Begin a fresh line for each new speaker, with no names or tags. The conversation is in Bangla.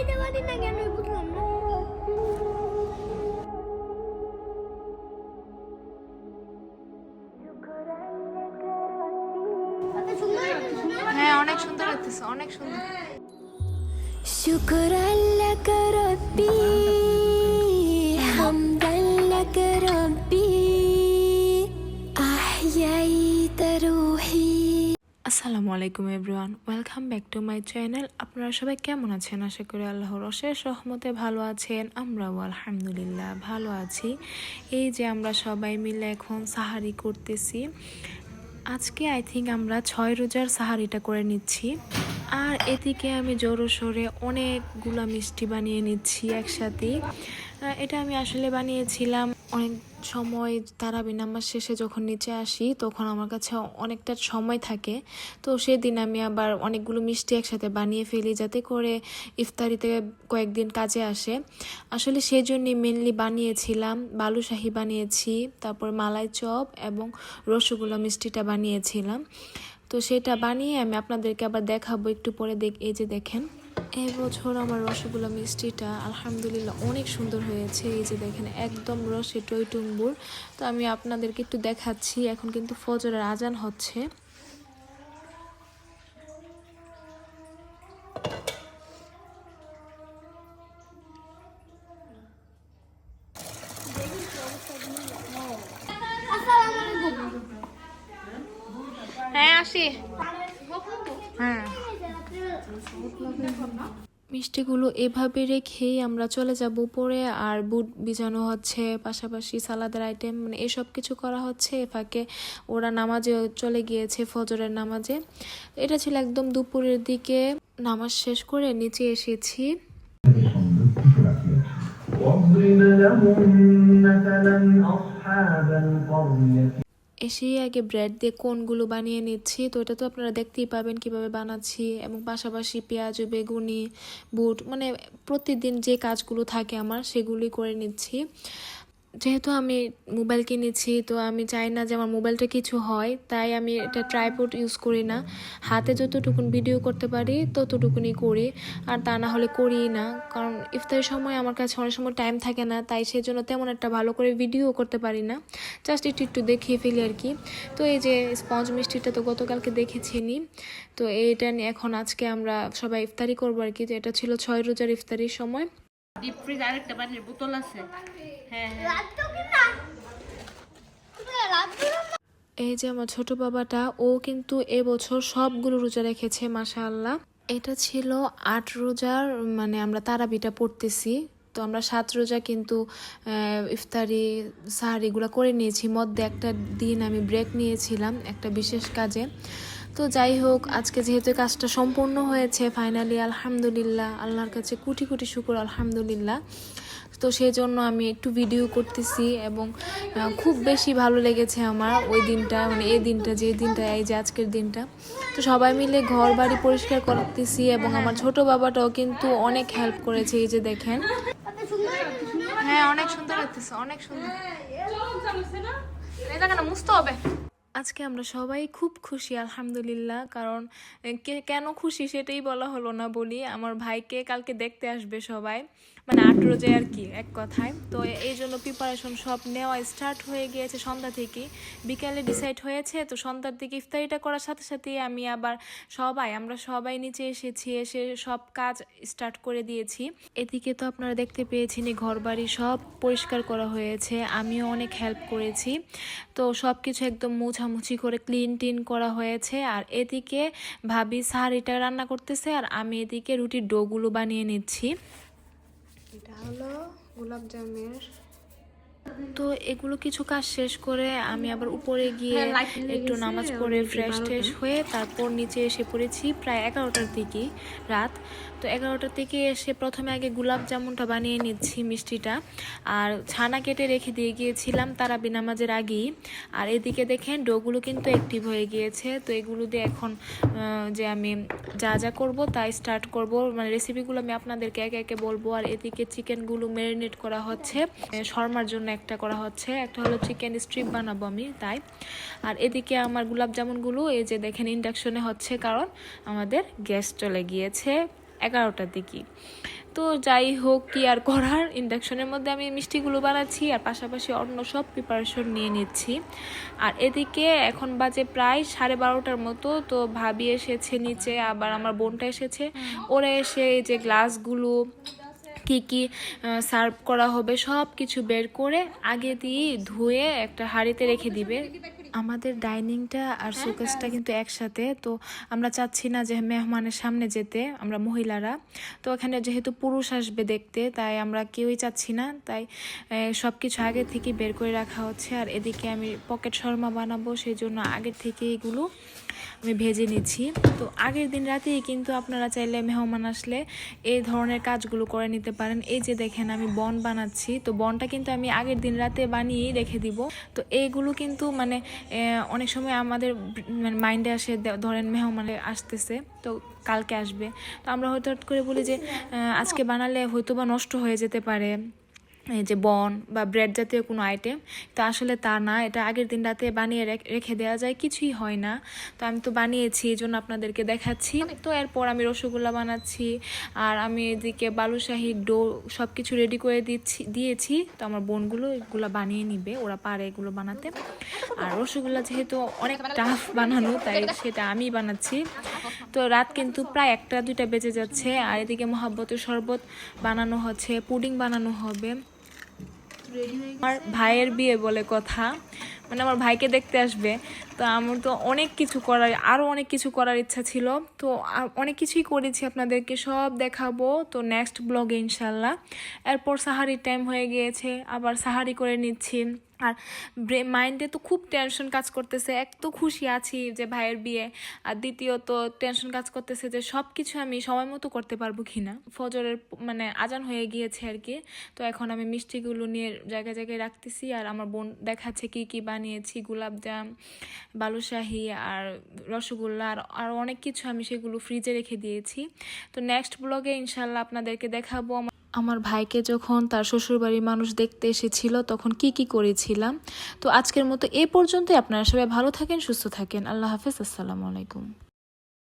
খাইতে পারি না কেন বুঝলাম না।
হ্যাঁ, অনেক সুন্দর লাগতেছে, অনেক সুন্দর।
শুকর লাক রব্বি হামদান লাক রব্বি আহইয়াইতা রূহি।
আসসালামু আলাইকুম everyone, welcome back to my channel. আপনারা সবাই কেমন আছেন? আশা করি আল্লাহর অশেষ রহমতে ভালো আছেন। আমরাও আলহামদুলিল্লাহ ভালো আছি। এই যে আমরা সবাই মিলে এখন সাহারি করতেছি। আজকে আই থিঙ্ক আমরা 6 রোজার সাহারিটা করে নিচ্ছি। আর এদিকে আমি জোরো সোরে অনেকগুলা মিষ্টি বানিয়ে নিচ্ছি একসাথে। এটা আমি আসলে বানিয়েছিলাম অনেক সময় তারাবি নামাজ শেষে যখন নিচে আসি তখন আমার কাছে অনেকটা সময় থাকে, তো সেদিন আমি আবার অনেকগুলো মিষ্টি একসাথে বানিয়ে ফেলি যাতে করে ইফতারিতে কয়েকদিন কাজে আসে। আসলে সেই জন্যই মেনলি বানিয়েছিলাম। বালুশাহি বানিয়েছি, তারপর মালাই চপ এবং রসগোল্লা মিষ্টিটা বানিয়েছিলাম। তো সেটা বানিয়ে আমি আপনাদেরকে আবার দেখাবো একটু পরে। এই যে দেখেন, এবছর আমার রসগোল্লা মিষ্টিটা আলহামদুলিল্লাহ অনেক সুন্দর হয়েছে। এই যে দেখেন একদম রসে টইটুম্বুর। তো আমি আপনাদেরকে একটু দেখাচ্ছি। এখন কিন্তু ফজরের আজান হচ্ছে। হ্যাঁ আসি। হ্যাঁ, মিষ্টিগুলো এভাবে রেখেই আমরা চলে যাব উপরে। আর বুট বিছানো হচ্ছে, পাশাপাশি সালাদের আইটেম মানে এসব কিছু করা হচ্ছে। এ ফাঁকে ওরা নামাজে চলে গিয়েছে, ফজরের নামাজে। এটা ছিল একদম দুপুরের দিকে। নামাজ শেষ করে নিচে এসেছি। এসেই আগে ব্রেড দিয়ে কোনগুলো বানিয়ে নিচ্ছি। তো এটা তো আপনারা দেখতেই পাবেন কিভাবে বানাচ্ছি, এবং পাশাপাশি পেঁয়াজ, বেগুনি, বুট মানে প্রতিদিন যে কাজগুলো থাকে আমার সেগুলি করে নিচ্ছি। যেহেতু আমি মোবাইল কিনেছি, তো আমি চাই না যে আমার মোবাইলটা কিছু হয়, তাই আমি এটা ট্রাইপড ইউজ করি না। হাতে যতটুকুন ভিডিও করতে পারি ততটুকুনি করি, আর তা না হলে করি না। কারণ ইফতারের সময় আমার কাছে অনেক সময় টাইম থাকে না, তাই সেজন্য তেমন একটা ভালো করে ভিডিও করতে পারি না। জাস্ট একটু একটু দেখিয়ে ফেলি আর কি। তো এই যে স্পঞ্জ মিষ্টিটা তো গতকালকে দেখেছিনি। তো এইটা নিয়ে এখন আজকে আমরা সবাই ইফতারি করবো আর কি। তো এটা ছিল 6 রোজার ইফতারির সময়।
ডিপ ফ্রিজ আরেকটা পানির বোতল আছে। হ্যাঁ
এই যে আমার ছোট বাবাটা, ও কিন্তু এবছর সবগুলো রোজা রেখেছে মাশাআল্লাহ। এটা ছিল 8 রোজার, মানে আমরা তারাবিটা পড়তেছি। তো আমরা 7 রোজা কিন্তু ইফতারি সাহারিগুলো করে নিয়েছি। মধ্যে একটা দিন আমি ব্রেক নিয়েছিলাম একটা বিশেষ কাজে। তো যাই হোক, আজকে যেহেতু কাজটা সম্পূর্ণ হয়েছে ফাইনালি, আলহামদুলিল্লাহ, আল্লাহর কাছে কোটি কোটি শুকর আলহামদুলিল্লাহ। তো সেই জন্য আমি একটু ভিডিও করতেছি, এবং খুব বেশি ভালো লেগেছে আমার ওই দিনটা, মানে এই দিনটা, যে দিনটা, এই যে আজকের দিনটা। তো সবাই মিলে ঘর বাড়ি পরিষ্কার করতেছি, এবং আমার ছোট বাবাটাও কিন্তু অনেক হেল্প করেছে। এই যে দেখেন, হ্যাঁ অনেক সুন্দর লাগতেছে, অনেক সুন্দর। এটা কেন মুছতে হবে? আজকে আমরা সবাই খুব খুশি আলহামদুলিল্লাহ। কারণ কেন খুশি সেটাই বলা হলো না বলি। আমার ভাইকে কালকে দেখতে আসবে সবাই, মানে 8 রোজায় আর কি এক কথায়। তো এই জন্য প্রিপারেশন সব নেওয়া স্টার্ট হয়ে গিয়েছে সন্ধ্যা থেকে। বিকালে ডিসাইড হয়েছে, তো সন্ধ্যার দিকে ইফতারিটা করার সাথে সাথে আমি আবার আমরা সবাই নিচে এসেছি, এসে সব কাজ স্টার্ট করে দিয়েছি। এদিকে তো আপনারা দেখতে পেয়েছেন ঘর বাড়ি সব পরিষ্কার করা হয়েছে, আমিও অনেক হেল্প করেছি। তো সব কিছু একদম মুছামুছি করে ক্লিন টিন করা হয়েছে। আর এদিকে ভাবি সাহারিটা রান্না করতেছে, আর আমি এদিকে রুটির ডোগুলো বানিয়ে নিচ্ছি। এটা হলো গোলাপ জামের। তো এগুলো কিছু কাজ শেষ করে আমি আবার উপরে গিয়ে একটু নামাজ পড়ে ফ্রেশ ট্রেশ হয়ে তারপর নিচে এসে পড়েছি প্রায় 11টার দিকে রাত। তো 11টার থেকে এসে প্রথমে আগে গোলাপ জামুনটা বানিয়ে নিচ্ছি, মিষ্টিটা। আর ছানা কেটে রেখে দিয়ে গিয়েছিলাম তারাবি নামাজের আগেই। আর এদিকে দেখেন ডোগুলো কিন্তু অ্যাক্টিভ হয়ে গিয়েছে। তো এগুলো দিয়ে এখন যে আমি যা যা করবো তাই স্টার্ট করব, মানে রেসিপিগুলো আমি আপনাদেরকে একে একে বলবো। আর এদিকে চিকেনগুলো ম্যারিনেট করা হচ্ছে, শর্মার জন্য একটা করা হচ্ছে, একটা হলো চিকেন স্ট্রিপ বানাবো আমি তাই। আর এদিকে আমার গোলাপ জামুনগুলো এই যে দেখেন ইন্ডাকশনে হচ্ছে, কারণ আমাদের গ্যাস চলে গিয়েছে। 11টার দিকে। তো যাই হোক, কি আর করার, ইন্ডাকশনের মধ্যে আমি মিষ্টিগুলো বানাচ্ছি আর পাশাপাশি অন্য সব প্রিপারেশন নিয়ে নিচ্ছি। আর এদিকে এখন বাজে প্রায় 12:30টার মতো। তো ভাবি এসেছে নিচে, আবার আমার বোনটা এসেছে। ওরা এসে এই যে গ্লাসগুলো কি কি সার্ভ করা হবে সব কিছু বের করে আগে দিয়ে ধুয়ে একটা হাঁড়িতে রেখে দিবে। আমাদের ডাইনিংটা আর শোকেসটা কিন্তু একসাথে, তো আমরা চাচ্ছি না যে মেহমানের সামনে যেতে, আমরা মহিলারা। তো এখানে যেহেতু পুরুষ আসবে দেখতে, তাই আমরা কেউই চাচ্ছি না, তাই সব কিছু আগে থেকে বের করে রাখা হচ্ছে। আর এদিকে আমি পকেট শর্মা বানাবো, সেই জন্য আগের থেকে এগুলো আমি ভেজে নিচ্ছি। তো আগের দিন রাতেই কিন্তু আপনারা চাইলে মেহমান আসলে এই ধরনের কাজগুলো করে নিতে পারেন। এই যে দেখেন আমি বন বানাচ্ছি, তো বনটা কিন্তু আমি আগের দিন রাতে বানিয়েই রেখে দিব। তো এইগুলো কিন্তু মানে অনেক সময় আমাদের মানে মাইন্ডে আসে, ধরেন মেহমান আসতেছে তো কালকে আসবে, তো আমরা হয়তো করে বলি যে আজকে বানালে হয়তো বা নষ্ট হয়ে যেতে পারে, এই যে বন বা ব্রেড জাতীয় কোনো আইটেম। তো আসলে তা না, এটা আগের দিন রাতে বানিয়ে রেখে দেওয়া যায়, কিছুই হয় না। তো আমি তো বানিয়েছি, এই জন্য আপনাদেরকে দেখাচ্ছি। তো এরপর আমি রসগোল্লা বানাচ্ছি, আর আমি এদিকে বালুশাহী ডো সব কিছু রেডি করে দিয়েছি। তো আমার বোনগুলো এগুলো বানিয়ে নিবে, ওরা পারে এগুলো বানাতে। আর রসগোল্লা যেহেতু অনেক টাফ বানানো, তাই সেটা আমি বানাচ্ছি। তো রাত কিন্তু প্রায় 1টা-2টা বেজে যাচ্ছে। আর এদিকে মহাব্বতের শরবত বানানো হচ্ছে, পুডিং বানানো হবে। আমার ভাইয়ের বিয়ে বলে কথা, মানে আমার ভাইকে দেখতে আসবে। তো আমার তো অনেক কিছু করার, আরও অনেক কিছু করার ইচ্ছা ছিল। তো অনেক কিছুই করেছি, আপনাদেরকে সব দেখাবো তো নেক্সট ব্লগে ইনশাল্লাহ। এরপর সাহারির টাইম হয়ে গিয়েছে, আবার সাহারি করে নিচ্ছি। আর মাইন্ডে তো খুব টেনশন কাজ করতেছে। এক তো খুশি আছি যে ভাইয়ের বিয়ে, আর দ্বিতীয়ত টেনশন কাজ করতেছে যে সব কিছু আমি সময় মতো করতে পারবো কিনা। ফজরের মানে আজান হয়ে গিয়েছে আর কি। তো এখন আমি মিষ্টিগুলো নিয়ে জায়গায় জায়গায় রাখতেছি, আর আমার বোন দেখাচ্ছে কি কি বানিয়েছি, গোলাপজাম, বালুশাহী আর রসগোল্লা আর অনেক কিছু আমি সেগুলো ফ্রিজে রেখে দিয়েছি। তো নেক্সট ব্লগে ইনশাল্লাহ আপনাদেরকে দেখাবো আমার ভাইকে যখন তার শ্বশুরবাড়ির মানুষ দেখতে এসেছিল তখন কি কি করেছিলাম। তো আজকের মতো এ পর্যন্তই। আপনারা সবাই ভালো থাকেন, সুস্থ থাকেন। আল্লাহ হাফেজ, আসসালামু আলাইকুম।